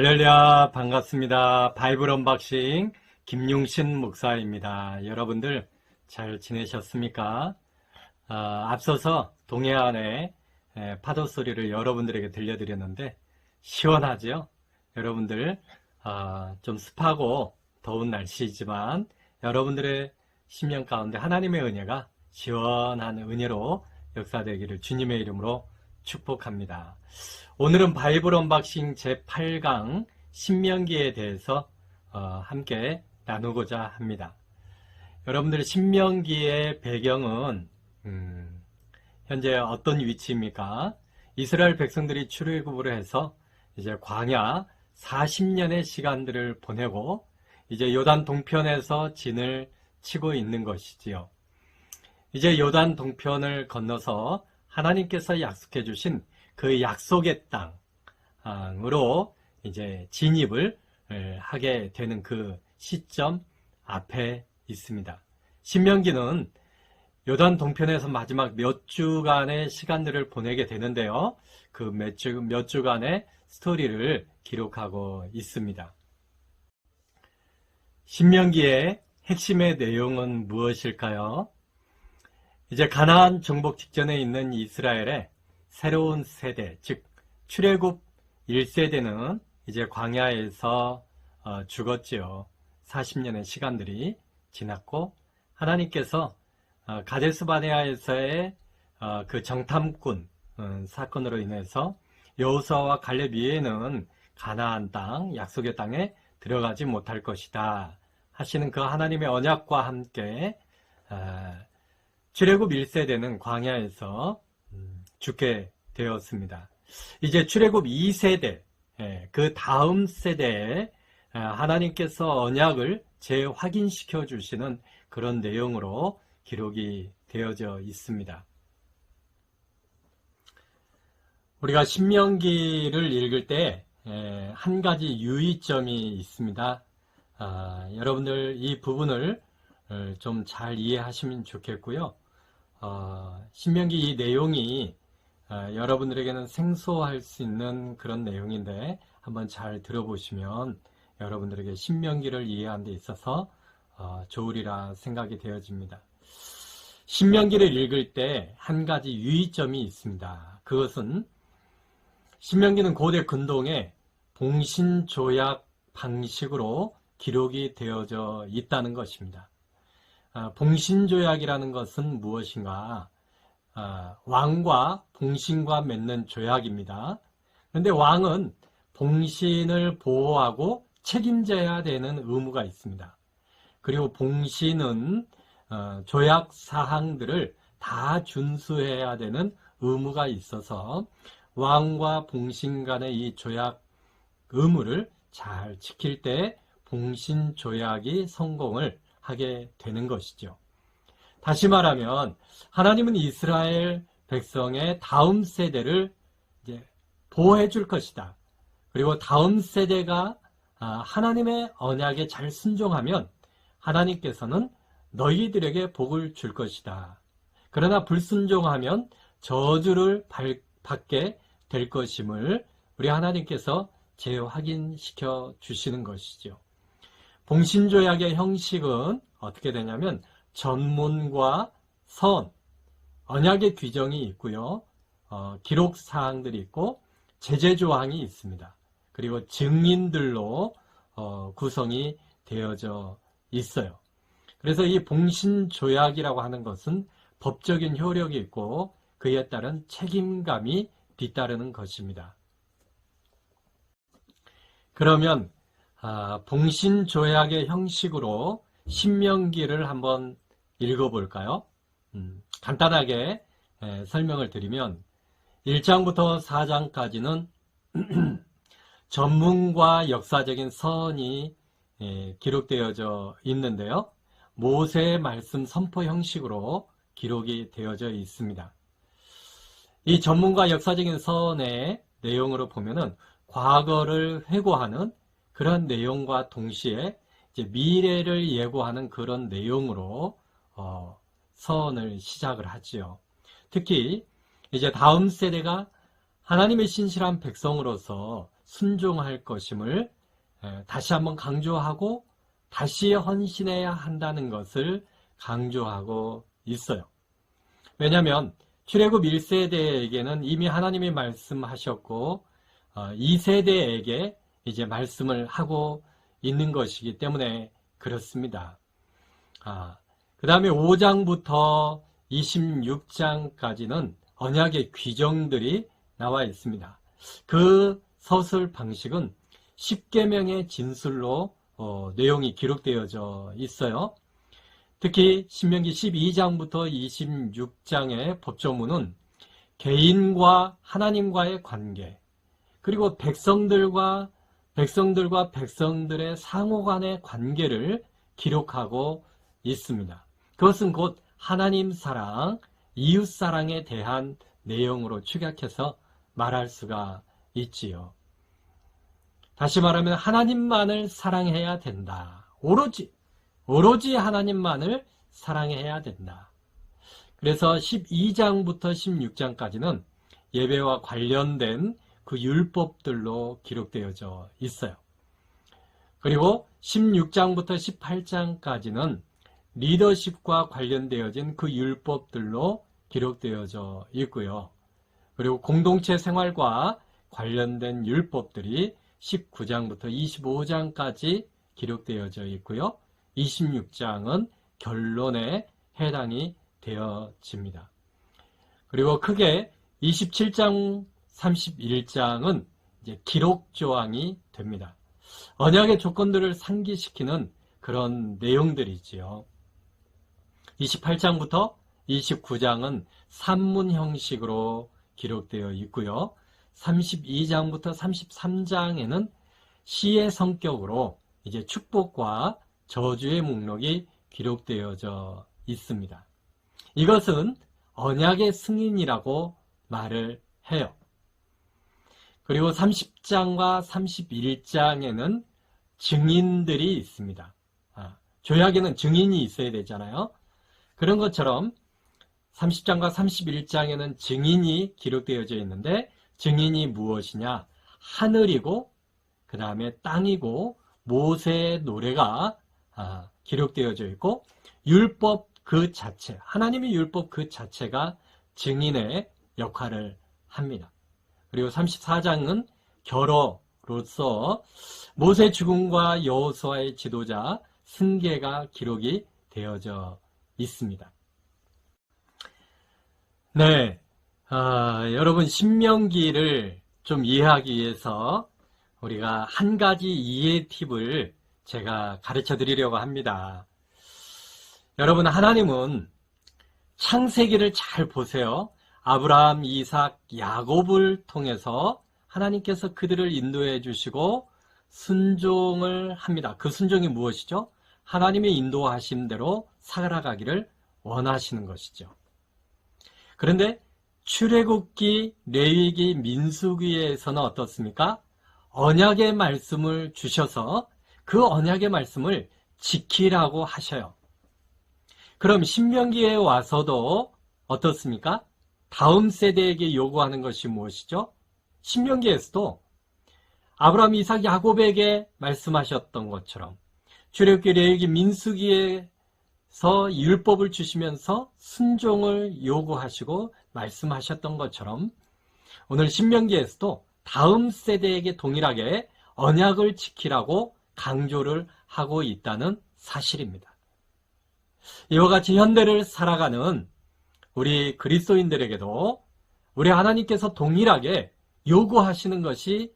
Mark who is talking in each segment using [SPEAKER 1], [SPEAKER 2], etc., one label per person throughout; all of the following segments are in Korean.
[SPEAKER 1] 할렐루야, 반갑습니다. 바이블 언박싱 김용신 목사입니다. 여러분들 잘 지내셨습니까? 앞서서 동해안의 파도 소리를 여러분들에게 들려드렸는데 시원하죠? 여러분들 좀 습하고 더운 날씨이지만 여러분들의 심령 가운데 하나님의 은혜가 시원한 은혜로 역사되기를 주님의 이름으로 축복합니다. 오늘은 바이블 언박싱 제8강 신명기에 대해서 함께 나누고자 합니다. 여러분들 신명기의 배경은 현재 어떤 위치입니까? 이스라엘 백성들이 출애굽을 해서 이제 광야 40년의 시간들을 보내고 이제 요단 동편에서 진을 치고 있는 것이지요. 이제 요단 동편을 건너서 하나님께서 약속해 주신 그 약속의 땅으로 이제 진입을 하게 되는 그 시점 앞에 있습니다. 신명기는 요단 동편에서 마지막 몇 주간의 시간들을 보내게 되는데요. 그 몇 주간의 스토리를 기록하고 있습니다. 신명기의 핵심의 내용은 무엇일까요? 이제 가나안 정복 직전에 있는 이스라엘의 새로운 세대, 즉 출애굽 1세대는 이제 광야에서 죽었지요. 40년의 시간들이 지났고 하나님께서 가데스 바네아에서의 그 정탐꾼 사건으로 인해서 여호수아와 갈렙 이에는 가나안 땅, 약속의 땅에 들어가지 못할 것이다 하시는 그 하나님의 언약과 함께 출애굽 1세대는 광야에서 죽게 되었습니다. 이제 출애굽 2세대, 그 다음 세대에 하나님께서 언약을 재확인시켜 주시는 그런 내용으로 기록이 되어져 있습니다. 우리가 신명기를 읽을 때 한 가지 유의점이 있습니다. 여러분들 이 부분을 좀 잘 이해하시면 좋겠고요. 신명기 이 내용이 여러분들에게는 생소할 수 있는 그런 내용인데 한번 잘 들어보시면 여러분들에게 신명기를 이해하는 데 있어서 좋으리라 생각이 되어집니다. 신명기를 읽을 때 한 가지 유의점이 있습니다. 그것은 신명기는 고대 근동의 봉신조약 방식으로 기록이 되어져 있다는 것입니다. 봉신조약이라는 것은 무엇인가? 왕과 봉신과 맺는 조약입니다. 그런데 왕은 봉신을 보호하고 책임져야 되는 의무가 있습니다. 그리고 봉신은 조약 사항들을 다 준수해야 되는 의무가 있어서 왕과 봉신 간의 이 조약 의무를 잘 지킬 때 봉신조약이 성공을 하게 되는 것이죠. 다시 말하면 하나님은 이스라엘 백성의 다음 세대를 이제 보호해 줄 것이다. 그리고 다음 세대가 하나님의 언약에 잘 순종하면 하나님께서는 너희들에게 복을 줄 것이다. 그러나 불순종하면 저주를 받게 될 것임을 우리 하나님께서 재확인시켜 주시는 것이죠. 봉신조약의 형식은 어떻게 되냐면 전문과 선, 언약의 규정이 있고요. 기록 사항들이 있고 제재 조항이 있습니다. 그리고 증인들로 구성이 되어져 있어요. 그래서 이 봉신조약이라고 하는 것은 법적인 효력이 있고 그에 따른 책임감이 뒤따르는 것입니다. 그러면 봉신조약의 형식으로 신명기를 한번 읽어볼까요? 간단하게 설명을 드리면 1장부터 4장까지는 전문과 역사적인 선이 기록되어져 있는데요. 모세의 말씀 선포 형식으로 기록이 되어져 있습니다. 이 전문과 역사적인 선의 내용으로 보면은 과거를 회고하는 그런 내용과 동시에 이제 미래를 예고하는 그런 내용으로 선을 시작을 하지요. 특히 이제 다음 세대가 하나님의 신실한 백성으로서 순종할 것임을 다시 한번 강조하고 다시 헌신해야 한다는 것을 강조하고 있어요. 왜냐하면 출애굽 1세대에게는 이미 하나님이 말씀하셨고 2세대에게 이제 말씀을 하고 있는 것이기 때문에 그렇습니다. 그 다음에 5장부터 26장까지는 언약의 규정들이 나와 있습니다. 그 서술 방식은 십계명의 진술로 내용이 기록되어져 있어요. 특히 신명기 12장부터 26장의 법조문은 개인과 하나님과의 관계, 그리고 백성들과 백성들의 상호 간의 관계를 기록하고 있습니다. 그것은 곧 하나님 사랑, 이웃 사랑에 대한 내용으로 축약해서 말할 수가 있지요. 다시 말하면 하나님만을 사랑해야 된다. 오로지 하나님만을 사랑해야 된다. 그래서 12장부터 16장까지는 예배와 관련된 그 율법들로 기록되어져 있어요. 그리고 16장부터 18장까지는 리더십과 관련되어진 그 율법들로 기록되어져 있고요. 그리고 공동체 생활과 관련된 율법들이 19장부터 25장까지 기록되어져 있고요. 26장은 결론에 해당이 되어집니다. 그리고 크게 27장, 31장은 이제 기록 조항이 됩니다. 언약의 조건들을 상기시키는 그런 내용들이지요. 28장부터 29장은 산문 형식으로 기록되어 있고요. 32장부터 33장에는 시의 성격으로 이제 축복과 저주의 목록이 기록되어져 있습니다. 이것은 언약의 승인이라고 말을 해요. 그리고 30장과 31장에는 증인들이 있습니다. 조약에는 증인이 있어야 되잖아요. 그런 것처럼 30장과 31장에는 증인이 기록되어져 있는데 증인이 무엇이냐? 하늘이고 그 다음에 땅이고 모세의 노래가 기록되어져 있고 율법 그 자체, 하나님의 율법 그 자체가 증인의 역할을 합니다. 그리고 34장은 결어로서 모세 죽음과 여호수아의 지도자 승계가 기록이 되어져 있습니다. 네, 여러분 신명기를 좀 이해하기 위해서 우리가 한 가지 이해 팁을 제가 가르쳐 드리려고 합니다. 여러분, 하나님은 창세기를 잘 보세요. 아브라함, 이삭, 야곱을 통해서 하나님께서 그들을 인도해 주시고 순종을 합니다. 그 순종이 무엇이죠? 하나님의 인도하신 대로 살아가기를 원하시는 것이죠. 그런데 출애굽기, 레위기, 민수기에서는 어떻습니까? 언약의 말씀을 주셔서 그 언약의 말씀을 지키라고 하셔요. 그럼 신명기에 와서도 어떻습니까? 다음 세대에게 요구하는 것이 무엇이죠? 신명기에서도 아브라함, 이삭, 야곱에게 말씀하셨던 것처럼 출애굽기, 레위기, 민수기에서 율법을 주시면서 순종을 요구하시고 말씀하셨던 것처럼 오늘 신명기에서도 다음 세대에게 동일하게 언약을 지키라고 강조를 하고 있다는 사실입니다. 이와 같이 현대를 살아가는 우리 그리스도인들에게도 우리 하나님께서 동일하게 요구하시는 것이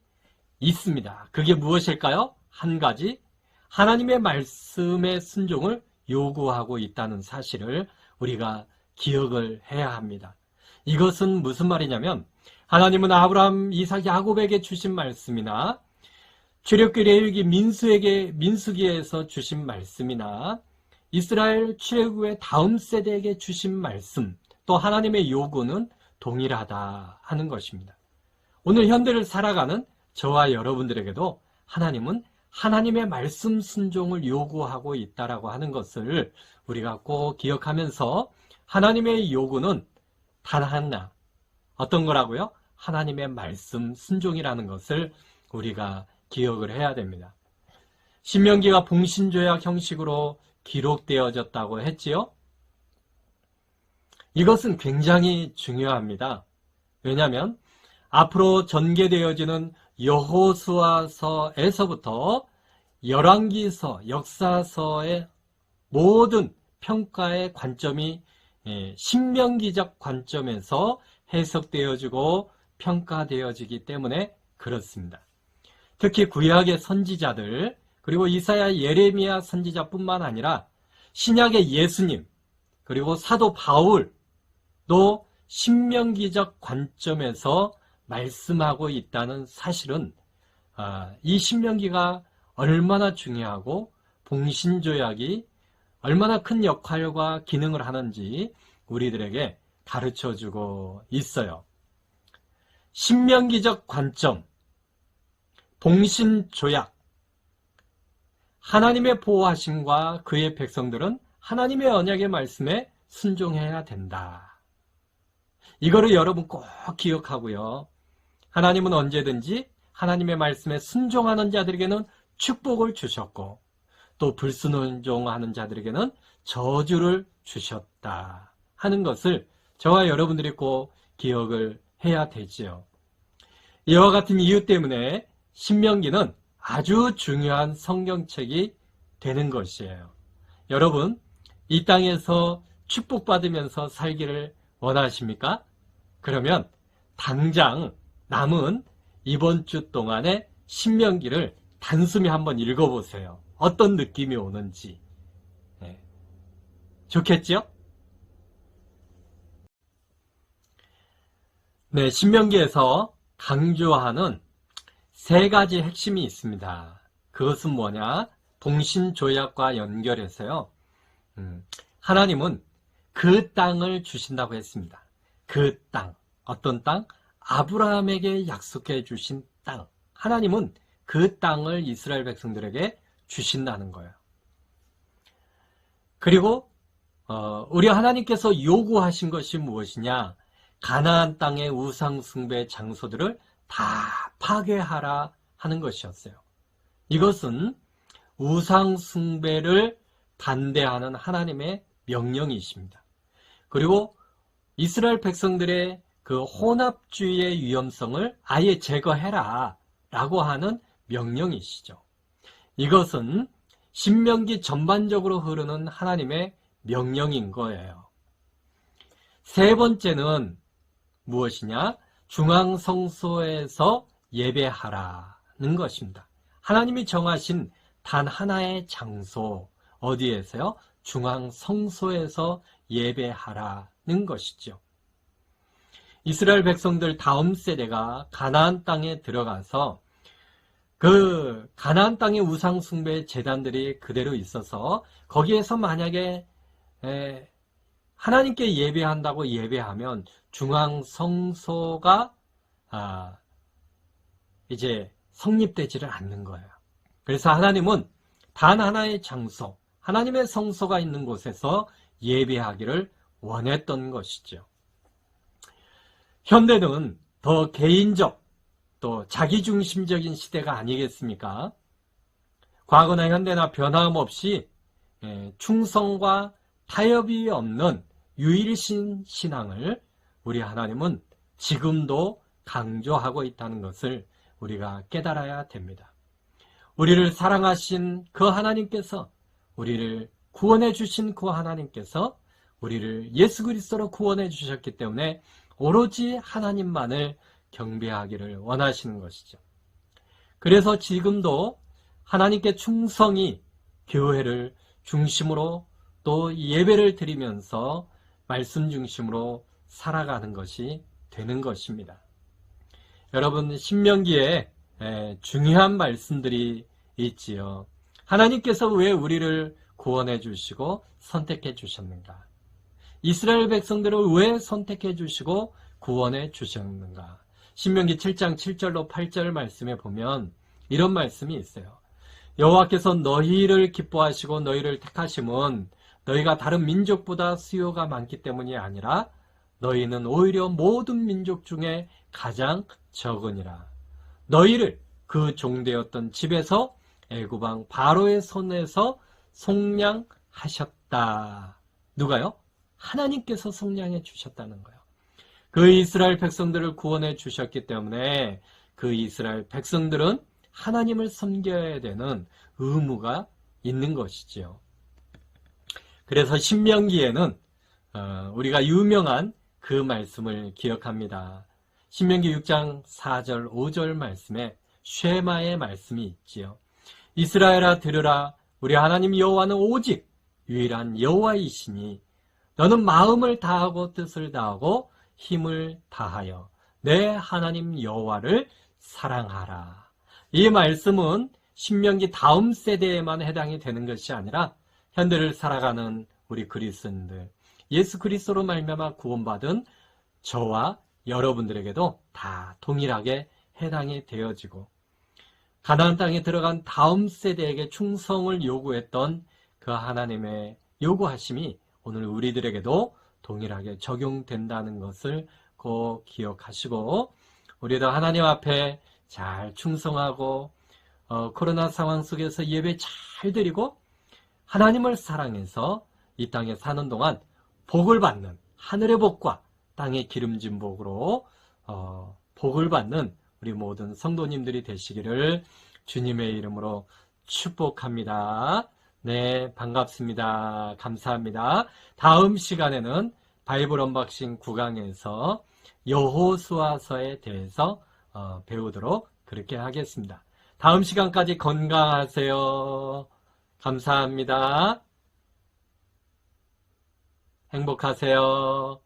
[SPEAKER 1] 있습니다. 그게 무엇일까요? 한 가지, 하나님의 말씀의 순종을 요구하고 있다는 사실을 우리가 기억을 해야 합니다. 이것은 무슨 말이냐면 하나님은 아브라함, 이삭, 야곱에게 주신 말씀이나 출애굽기, 레위기, 민수기에서 주신 말씀이나 이스라엘 출애굽의 다음 세대에게 주신 말씀, 또 하나님의 요구는 동일하다 하는 것입니다. 오늘 현대를 살아가는 저와 여러분들에게도 하나님은 하나님의 말씀 순종을 요구하고 있다라고 하는 것을 우리가 꼭 기억하면서 하나님의 요구는 단 하나, 어떤 거라고요? 하나님의 말씀 순종이라는 것을 우리가 기억을 해야 됩니다. 신명기가 봉신조약 형식으로 기록되어졌다고 했지요? 이것은 굉장히 중요합니다. 왜냐하면 앞으로 전개되어지는 여호수아서에서부터 열왕기서, 역사서의 모든 평가의 관점이 신명기적 관점에서 해석되어지고 평가되어지기 때문에 그렇습니다. 특히 구약의 선지자들, 그리고 이사야, 예레미야 선지자뿐만 아니라 신약의 예수님, 그리고 사도 바울도 신명기적 관점에서 말씀하고 있다는 사실은 이 신명기가 얼마나 중요하고 봉신조약이 얼마나 큰 역할과 기능을 하는지 우리들에게 가르쳐주고 있어요. 신명기적 관점, 봉신조약, 하나님의 보호하심과 그의 백성들은 하나님의 언약의 말씀에 순종해야 된다. 이거를 여러분 꼭 기억하고요. 하나님은 언제든지 하나님의 말씀에 순종하는 자들에게는 축복을 주셨고 또 불순종하는 자들에게는 저주를 주셨다 하는 것을 저와 여러분들이 꼭 기억을 해야 되지요. 이와 같은 이유 때문에 신명기는 아주 중요한 성경책이 되는 것이에요. 여러분, 이 땅에서 축복받으면서 살기를 원하십니까? 그러면 당장 남은 이번 주 동안에 신명기를 단숨에 한번 읽어보세요. 어떤 느낌이 오는지. 네. 좋겠죠? 네, 신명기에서 강조하는 세 가지 핵심이 있습니다. 그것은 뭐냐? 봉신조약과 연결해서요. 하나님은 그 땅을 주신다고 했습니다. 그 땅. 어떤 땅? 아브라함에게 약속해 주신 땅. 하나님은 그 땅을 이스라엘 백성들에게 주신다는 거예요. 그리고 우리 하나님께서 요구하신 것이 무엇이냐? 가나안 땅의 우상 숭배 장소들을 다 파괴하라 하는 것이었어요. 이것은 우상 숭배를 반대하는 하나님의 명령이십니다. 그리고 이스라엘 백성들의 그 혼합주의의 위험성을 아예 제거해라 라고 하는 명령이시죠. 이것은 신명기 전반적으로 흐르는 하나님의 명령인 거예요. 세 번째는 무엇이냐? 중앙성소에서 예배하라는 것입니다. 하나님이 정하신 단 하나의 장소, 어디에서요? 중앙성소에서 예배하라는 것이죠. 이스라엘 백성들 다음 세대가 가나안 땅에 들어가서 그 가나안 땅의 우상 숭배 제단들이 그대로 있어서 거기에서 만약에 하나님께 예배한다고 예배하면 중앙 성소가 이제 성립되지를 않는 거예요. 그래서 하나님은 단 하나의 장소, 하나님의 성소가 있는 곳에서 예배하기를 원했던 것이죠. 현대는 더 개인적, 또 자기중심적인 시대가 아니겠습니까? 과거나 현대나 변함없이 충성과 타협이 없는 유일신 신앙을 우리 하나님은 지금도 강조하고 있다는 것을 우리가 깨달아야 됩니다. 우리를 사랑하신 그 하나님께서, 우리를 구원해 주신 그 하나님께서 우리를 예수 그리스도로 구원해 주셨기 때문에 오로지 하나님만을 경배하기를 원하시는 것이죠. 그래서 지금도 하나님께 충성히 교회를 중심으로 또 예배를 드리면서 말씀 중심으로 살아가는 것이 되는 것입니다. 여러분, 신명기에 중요한 말씀들이 있지요. 하나님께서 왜 우리를 구원해 주시고 선택해 주셨는가? 이스라엘 백성들을 왜 선택해 주시고 구원해 주셨는가? 신명기 7장 7절로 8절 말씀에 보면 이런 말씀이 있어요. 여호와께서 너희를 기뻐하시고 너희를 택하심은 너희가 다른 민족보다 수요가 많기 때문이 아니라 너희는 오히려 모든 민족 중에 가장 적으니라. 너희를 그 종되었던 집에서 애굽왕 바로의 손에서 속량하셨다. 누가요? 하나님께서 속량해 주셨다는 거예요. 그 이스라엘 백성들을 구원해 주셨기 때문에 그 이스라엘 백성들은 하나님을 섬겨야 되는 의무가 있는 것이지요. 그래서 신명기에는 우리가 유명한 그 말씀을 기억합니다. 신명기 6장 4절 5절 말씀에 쉐마의 말씀이 있지요. 이스라엘아 들으라, 우리 하나님 여호와는 오직 유일한 여호와이시니 너는 마음을 다하고 뜻을 다하고 힘을 다하여 내 하나님 여호와를 사랑하라. 이 말씀은 신명기 다음 세대에만 해당이 되는 것이 아니라 현대를 살아가는 우리 그리스도인들, 예수 그리스도로 말미암아 구원받은 저와 여러분들에게도 다 동일하게 해당이 되어지고, 가나안 땅에 들어간 다음 세대에게 충성을 요구했던 그 하나님의 요구하심이 오늘 우리들에게도 동일하게 적용된다는 것을 꼭 기억하시고, 우리도 하나님 앞에 잘 충성하고 코로나 상황 속에서 예배 잘 드리고 하나님을 사랑해서 이 땅에 사는 동안 복을 받는, 하늘의 복과 땅의 기름진 복으로 복을 받는 우리 모든 성도님들이 되시기를 주님의 이름으로 축복합니다. 네, 반갑습니다. 감사합니다. 다음 시간에는 바이블 언박싱 9강에서 여호수아서에 대해서 배우도록 그렇게 하겠습니다. 다음 시간까지 건강하세요. 감사합니다. 행복하세요.